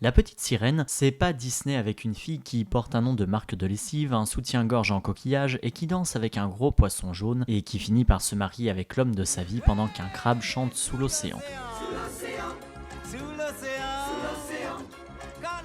La petite sirène, c'est pas Disney avec une fille qui porte un nom de marque de lessive, un soutien-gorge en coquillage et qui danse avec un gros poisson jaune et qui finit par se marier avec l'homme de sa vie pendant qu'un crabe chante sous l'océan.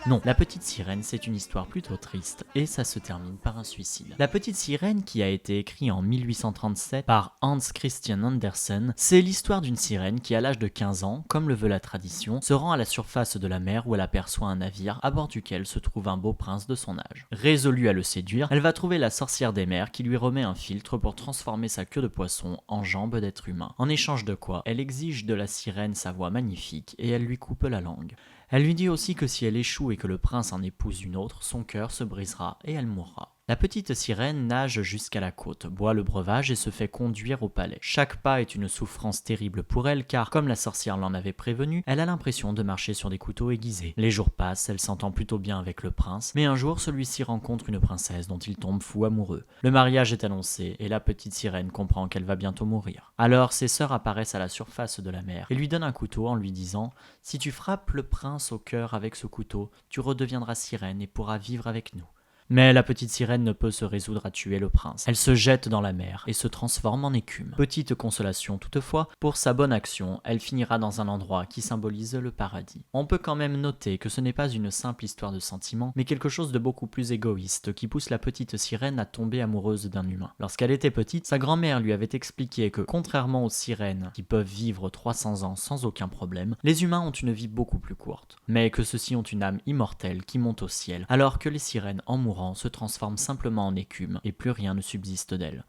Non, La Petite Sirène, c'est une histoire plutôt triste et ça se termine par un suicide. La Petite Sirène, qui a été écrite en 1837 par Hans Christian Andersen, c'est l'histoire d'une sirène qui, à l'âge de 15 ans, comme le veut la tradition, se rend à la surface de la mer où elle aperçoit un navire à bord duquel se trouve un beau prince de son âge. Résolue à le séduire, elle va trouver la sorcière des mers qui lui remet un filtre pour transformer sa queue de poisson en jambe d'être humain. En échange de quoi, elle exige de la sirène sa voix magnifique et elle lui coupe la langue. Elle lui dit aussi que si elle échoue et que le prince en épouse une autre, son cœur se brisera et elle mourra. La petite sirène nage jusqu'à la côte, boit le breuvage et se fait conduire au palais. Chaque pas est une souffrance terrible pour elle car, comme la sorcière l'en avait prévenu, elle a l'impression de marcher sur des couteaux aiguisés. Les jours passent, elle s'entend plutôt bien avec le prince, mais un jour celui-ci rencontre une princesse dont il tombe fou amoureux. Le mariage est annoncé et la petite sirène comprend qu'elle va bientôt mourir. Alors ses sœurs apparaissent à la surface de la mer et lui donnent un couteau en lui disant « Si tu frappes le prince au cœur avec ce couteau, tu redeviendras sirène et pourras vivre avec nous. » Mais la petite sirène ne peut se résoudre à tuer le prince. Elle se jette dans la mer et se transforme en écume. Petite consolation toutefois, pour sa bonne action, elle finira dans un endroit qui symbolise le paradis. On peut quand même noter que ce n'est pas une simple histoire de sentiments, mais quelque chose de beaucoup plus égoïste qui pousse la petite sirène à tomber amoureuse d'un humain. Lorsqu'elle était petite, sa grand-mère lui avait expliqué que, contrairement aux sirènes qui peuvent vivre 300 ans sans aucun problème, les humains ont une vie beaucoup plus courte, mais que ceux-ci ont une âme immortelle qui monte au ciel, alors que les sirènes en mourant se transforme simplement en écume et plus rien ne subsiste d'elle.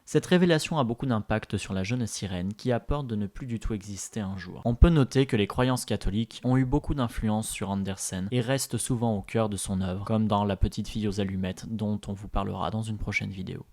Cette révélation a beaucoup d'impact sur la jeune sirène qui a peur de ne plus du tout exister un jour. On peut noter que les croyances catholiques ont eu beaucoup d'influence sur Andersen et restent souvent au cœur de son œuvre, comme dans La petite fille aux allumettes dont on vous parlera dans une prochaine vidéo.